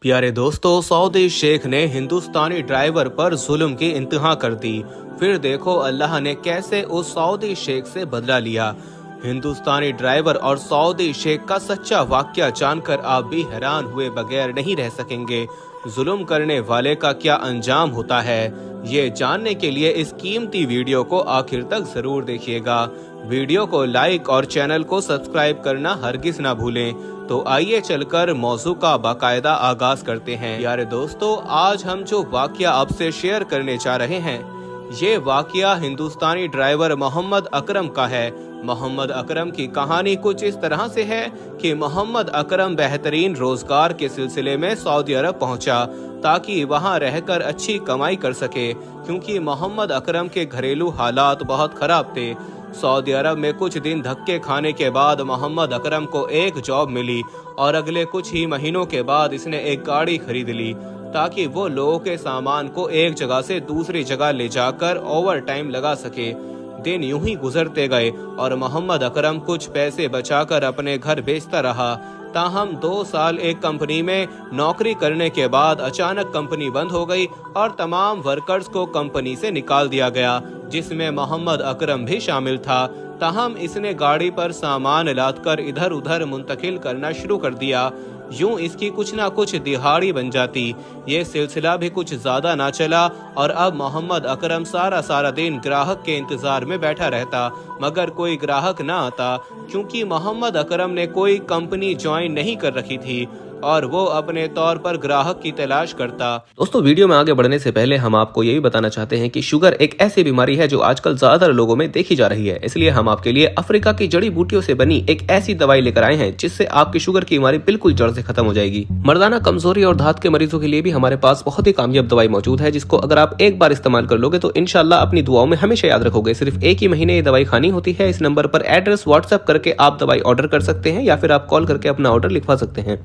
प्यारे दोस्तों, सऊदी शेख ने हिंदुस्तानी ड्राइवर पर जुल्म की इंतहा कर दी। फिर देखो अल्लाह ने कैसे उस सऊदी शेख से बदला लिया। हिंदुस्तानी ड्राइवर और सऊदी शेख का सच्चा वाकया जानकर आप भी हैरान हुए बगैर नहीं रह सकेंगे। जुल्म करने वाले का क्या अंजाम होता है, ये जानने के लिए इस कीमती वीडियो को आखिर तक जरूर देखिएगा। वीडियो को लाइक और चैनल को सब्सक्राइब करना हरगिज ना भूलें। तो आइए चलकर मौजू का बाकायदा आगाज करते हैं। यारे दोस्तों, आज हम जो वाकया आपसे शेयर करने जा रहे हैं, ये वाकया हिंदुस्तानी ड्राइवर मोहम्मद अकरम का है। मोहम्मद अकरम की कहानी कुछ इस तरह से है कि मोहम्मद अकरम बेहतरीन रोजगार के सिलसिले में सऊदी अरब पहुंचा ताकि वहां रहकर अच्छी कमाई कर सके, क्योंकि मोहम्मद अकरम के घरेलू हालात बहुत खराब थे। सऊदी अरब में कुछ दिन धक्के खाने के बाद मोहम्मद अकरम को एक जॉब मिली और अगले कुछ ही महीनों के बाद इसने एक गाड़ी खरीद ली ताकि वो लोगों के सामान को एक जगह से दूसरी जगह ले जाकर ओवर टाइम लगा सके। दिन यूं ही गुजरते गए और मोहम्मद अकरम कुछ पैसे बचाकर अपने घर भेजता रहा। ताहम 2 साल एक कंपनी में नौकरी करने के बाद अचानक कंपनी बंद हो गई और तमाम वर्कर्स को कंपनी से निकाल दिया गया, जिसमें मोहम्मद अकरम भी शामिल था। ताहम इसने गाड़ी पर सामान लादकर इधर उधर मुंतकिल करना शुरू कर दिया। यूं इसकी कुछ ना कुछ दिहाड़ी बन जाती। ये सिलसिला भी कुछ ज्यादा ना चला और अब मोहम्मद अकरम सारा दिन ग्राहक के इंतजार में बैठा रहता, मगर कोई ग्राहक ना आता, क्योंकि मोहम्मद अकरम ने कोई कंपनी ज्वाइन नहीं कर रखी थी और वो अपने तौर पर ग्राहक की तलाश करता। दोस्तों, वीडियो में आगे बढ़ने से पहले हम आपको ये भी बताना चाहते हैं कि शुगर एक ऐसी बीमारी है जो आजकल ज्यादातर लोगों में देखी जा रही है। इसलिए हम आपके लिए अफ्रीका की जड़ी बूटियों से बनी एक ऐसी दवाई लेकर आए हैं जिससे आपकी शुगर की बीमारी बिल्कुल जड़ से खत्म हो जाएगी। मर्दाना कमजोरी और धात के मरीजों के लिए भी हमारे पास बहुत ही कामयाब दवाई मौजूद है, जिसको अगर आप एक बार इस्तेमाल कर लोगे तो इंशाल्लाह अपनी दुआओं में हमेशा याद रखोगे। सिर्फ एक ही महीने ये दवाई खानी होती है। इस नंबर पर एड्रेस व्हाट्सएप करके आप दवाई ऑर्डर कर सकते हैं या फिर आप कॉल करके अपना ऑर्डर लिखवा सकते हैं।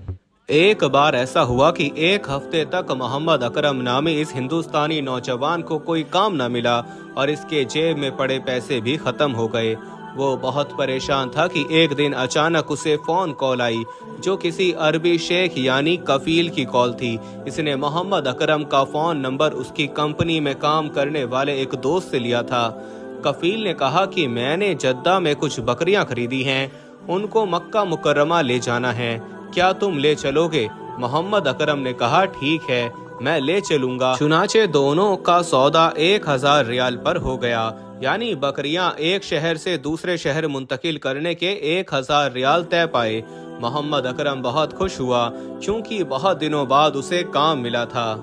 एक बार ऐसा हुआ कि एक हफ्ते तक मोहम्मद अकरम नामी इस हिंदुस्तानी नौजवान को कोई काम न मिला और इसके जेब में पड़े पैसे भी खत्म हो गए। वो बहुत परेशान था कि एक दिन अचानक उसे फोन कॉल आई, जो किसी अरबी शेख यानी कफील की कॉल थी। इसने मोहम्मद अकरम का फोन नंबर उसकी कंपनी में काम करने वाले एक दोस्त से लिया था। कफील ने कहा कि मैंने जद्दा में कुछ बकरियां खरीदी हैं, उनको मक्का मुकर्रमा ले जाना है, क्या तुम ले चलोगे? मोहम्मद अकरम ने कहा ठीक है, मैं ले चलूंगा। चुनाचे दोनों का सौदा 1000 रियाल पर हो गया, यानी बकरियां एक शहर से दूसरे शहर मुंतकिल करने के 1000 रियाल तय पाए। मोहम्मद अकरम बहुत खुश हुआ क्योंकि बहुत दिनों बाद उसे काम मिला था।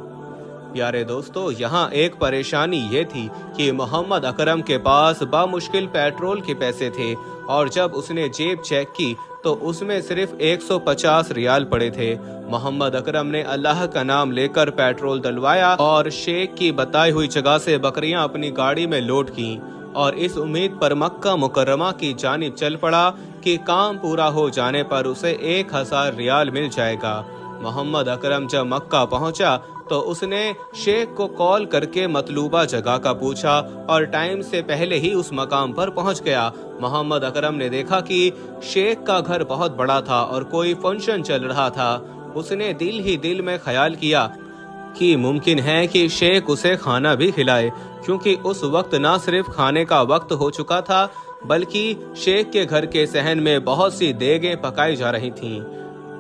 प्यारे दोस्तों, यहाँ एक परेशानी ये थी कि मोहम्मद अकरम के पास बामुश्किल पेट्रोल के पैसे थे और जब उसने जेब चेक की तो उसमें सिर्फ 150 रियाल पड़े थे। मोहम्मद अकरम ने अल्लाह का नाम लेकर पेट्रोल डलवाया और शेख की बताई हुई जगह से बकरियां अपनी गाड़ी में लोड की और इस उम्मीद पर मक्का मुकर्रमा की जानिब चल पड़ा कि काम पूरा हो जाने पर उसे 1000 रियाल मिल जाएगा। मोहम्मद अकरम जब मक्का पहुंचा तो उसने शेख को कॉल करके मतलूबा जगह का पूछा और टाइम से पहले ही उस मकाम पर पहुंच गया। मोहम्मद अकरम ने देखा कि शेख का घर बहुत बड़ा था और कोई फंक्शन चल रहा था। उसने दिल ही दिल में ख्याल किया कि मुमकिन है कि शेख उसे खाना भी खिलाए, क्योंकि उस वक्त न सिर्फ खाने का वक्त हो चुका था बल्कि शेख के घर के सहन में बहुत सी देगें पकाई जा रही थीं।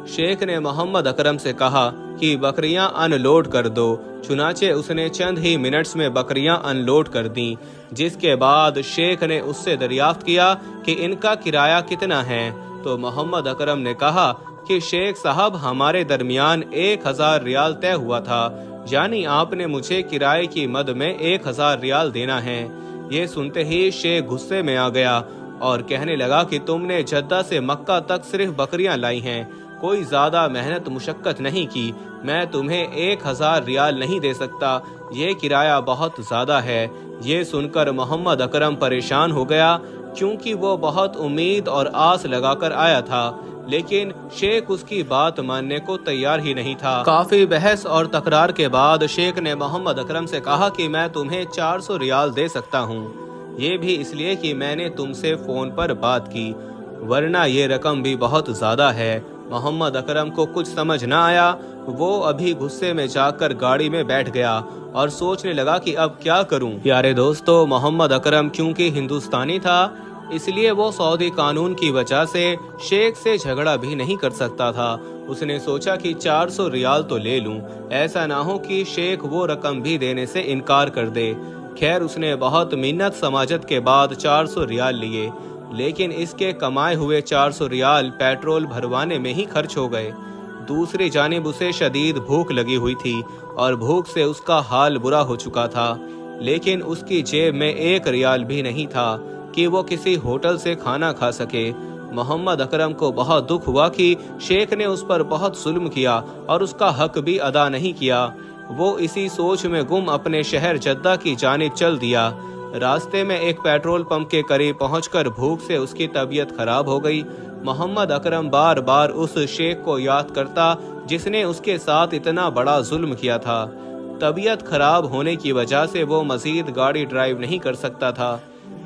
शेख ने मोहम्मद अकरम से कहा कि बकरियां अनलोड कर दो। चुनाचे उसने चंद ही मिनट्स में बकरियां अनलोड कर दी, जिसके बाद शेख ने उससे दरियाफ्त किया कि इनका किराया कितना है। तो मोहम्मद अकरम ने कहा कि शेख साहब, हमारे दरमियान 1000 रियाल तय हुआ था, यानी आपने मुझे किराए की मद में 1000 रियाल देना है। ये सुनते ही शेख गुस्से में आ गया और कहने लगा कि तुमने जद्दा से मक्का तक सिर्फ बकरियां लाई हैं, कोई ज्यादा मेहनत मुशक्कत नहीं की। मैं तुम्हें 1000 रियाल नहीं दे सकता, ये किराया बहुत ज्यादा है। ये सुनकर मोहम्मद अकरम परेशान हो गया, क्योंकि वो बहुत उम्मीद और आस लगाकर आया था, लेकिन शेख उसकी बात मानने को तैयार ही नहीं था। काफी बहस और तकरार के बाद शेख ने मोहम्मद अकरम से कहा कि मैं तुम्हें 400 रियाल दे सकता हूँ, ये भी इसलिए कि मैंने तुमसे फोन पर बात की, वरना ये रकम भी बहुत ज्यादा है। मोहम्मद अकरम को कुछ समझ न आया। वो अभी गुस्से में जाकर गाड़ी में बैठ गया और सोचने लगा कि अब क्या करूं। प्यारे दोस्तों, मोहम्मद अकरम क्योंकि हिंदुस्तानी था, इसलिए वो सऊदी कानून की वजह से शेख से झगड़ा भी नहीं कर सकता था। उसने सोचा कि 400 रियाल तो ले लूं, ऐसा ना हो कि शेख वो रकम भी देने से इनकार कर दे। खैर, उसने बहुत मिन्नत समाजत के बाद 400 रियाल लिए, लेकिन इसके कमाए हुए 400 रियाल पेट्रोल भरवाने में ही खर्च हो गए। दूसरी जानिब उसे शदीद भूख लगी हुई थी और भूख से उसका हाल बुरा हो चुका था, लेकिन उसकी जेब में 1 रियाल भी नहीं था कि वो किसी होटल से खाना खा सके। मोहम्मद अकरम को बहुत दुख हुआ कि शेख ने उस पर बहुत जुल्म किया और उसका हक भी अदा नहीं किया। वो इसी सोच में गुम अपने शहर जद्दा की जानिब चल दिया। रास्ते में एक पेट्रोल पंप के करीब पहुंचकर भूख से उसकी तबीयत खराब हो गई। मोहम्मद अकरम बार बार उस शेख को याद करता जिसने उसके साथ इतना बड़ा जुल्म किया था। तबीयत खराब होने की वजह से वो मजीद गाड़ी ड्राइव नहीं कर सकता था,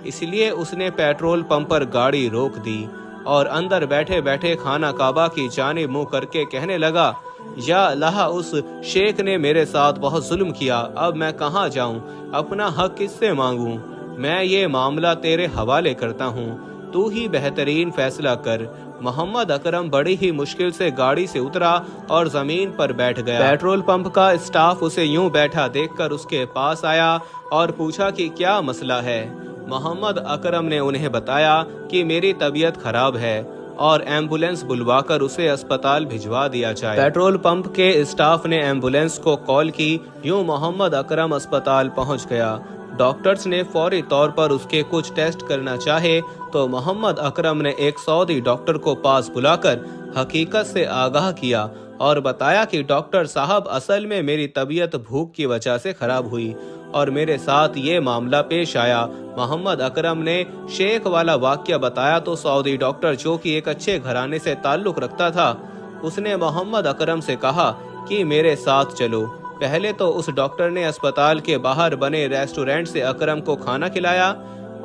इसलिए उसने पेट्रोल पंप पर गाड़ी रोक दी और अंदर बैठे बैठे खाना काबा की जानिब मुंह करके कहने लगा, या अल्लाह, उस शेख ने मेरे साथ बहुत जुल्म किया। अब मैं कहाँ जाऊँ? अपना हक किससे मांगूं? मैं ये मामला तेरे हवाले करता हूँ, तू ही बेहतरीन फैसला कर। मोहम्मद अकरम बड़ी ही मुश्किल से गाड़ी से उतरा और जमीन पर बैठ गया। पेट्रोल पंप का स्टाफ उसे यूं बैठा देखकर उसके पास आया और पूछा कि क्या मसला है। मोहम्मद अकरम ने उन्हें बताया कि मेरी तबीयत खराब है और एम्बुलेंस बुलवाकर उसे अस्पताल भिजवा दिया जाए। पेट्रोल पंप के स्टाफ ने एम्बुलेंस को कॉल की। यूं मोहम्मद अकरम अस्पताल पहुंच गया। डॉक्टर्स ने फौरी तौर पर उसके कुछ टेस्ट करना चाहे तो मोहम्मद अकरम ने एक सऊदी डॉक्टर को पास बुलाकर हकीकत से आगाह किया और बताया कि डॉक्टर साहब, असल में मेरी तबीयत भूख की वजह से खराब हुई और मेरे साथ ये मामला पेश आया। मोहम्मद अकरम ने शेख वाला वाक्य बताया तो सऊदी डॉक्टर, जो कि एक अच्छे घराने से ताल्लुक रखता था, उसने मोहम्मद अकरम से कहा कि मेरे साथ चलो। पहले तो उस डॉक्टर ने अस्पताल के बाहर बने रेस्टोरेंट से अकरम को खाना खिलाया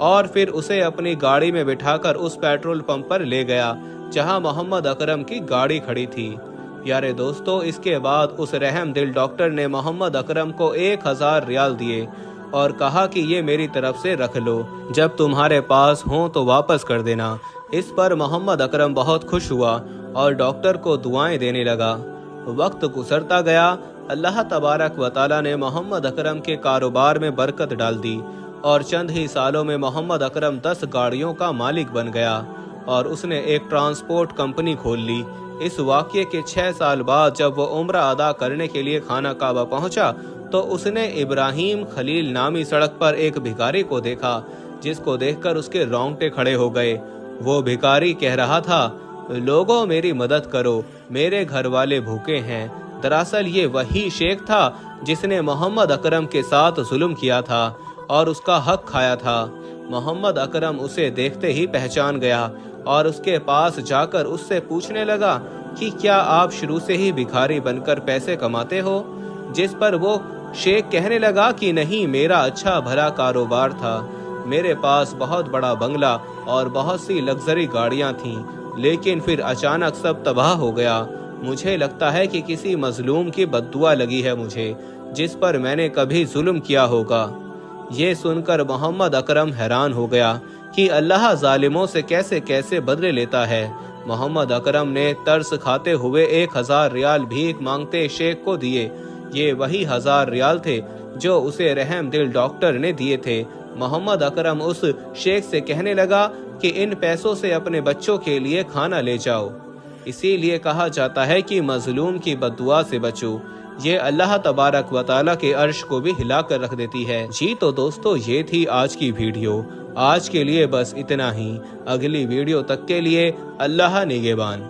और फिर उसे अपनी गाड़ी में बिठाकर उस पेट्रोल पंप पर ले गया जहां मोहम्मद अकरम की गाड़ी खड़ी थी। यारे दोस्तों, इसके बाद उस रहम दिल डॉक्टर ने मोहम्मद अकरम को 1000 रियाल दिए और कहा कि ये मेरी तरफ से रख लो, जब तुम्हारे पास हो तो वापस कर देना। इस पर मोहम्मद अकरम बहुत खुश हुआ और डॉक्टर को दुआएं देने लगा। वक्त गुजरता गया। अल्लाह तबारक व तआला ने मोहम्मद अकरम के कारोबार में बरकत डाल दी और चंद ही सालों में मोहम्मद अकरम 10 गाड़ियों का मालिक बन गया और उसने एक ट्रांसपोर्ट कंपनी खोल ली। इस वाक़ये के 6 साल बाद जब वो उम्रा अदा करने के लिए खाना काबा पहुंचा तो उसने इब्राहिम खलील नामी सड़क पर एक भिखारी को देखा, जिसको देखकर उसके रोंगटे खड़े हो गए। वो भिखारी कह रहा था, लोगों मेरी मदद करो, मेरे घर वाले भूखे हैं। दरअसल ये वही शेख था जिसने मोहम्मद अकरम के साथ जुल्म किया था और उसका हक खाया था। मोहम्मद अकरम उसे देखते ही पहचान गया और उसके पास जाकर उससे पूछने लगा कि क्या आप शुरू से ही भिखारी बनकर पैसे कमाते हो? जिस पर वो शेख कहने लगा कि नहीं, मेरा अच्छा भला कारोबार था। मेरे पास बहुत बड़ा बंगला और बहुत सी लग्जरी गाड़ियां थीं, लेकिन फिर अचानक सब तबाह हो गया। मुझे लगता है कि किसी मजलूम की बद्दुआ लगी है मुझे, जिस पर मैंने कभी जुल्म किया होगा। ये सुनकर मोहम्मद अकरम हैरान हो गया कि अल्लाह जालिमों से कैसे कैसे बदले लेता है। मोहम्मद अकरम ने तरस खाते हुए 1000 रियाल भीख मांगते शेख को दिए। ये वही 1000 रियाल थे जो उसे रहम दिल डॉक्टर ने दिए थे। मोहम्मद अकरम उस शेख से कहने लगा कि इन पैसों से अपने बच्चों के लिए खाना ले जाओ। इसीलिए कहा जाता है कि मजलूम की बद्दुआ से बचो, ये अल्लाह तबारक व तआला के अर्श को भी हिला कर रख देती है। जी तो दोस्तों, ये थी आज की वीडियो। आज के लिए बस इतना ही। अगली वीडियो तक के लिए अल्लाह निगहबान।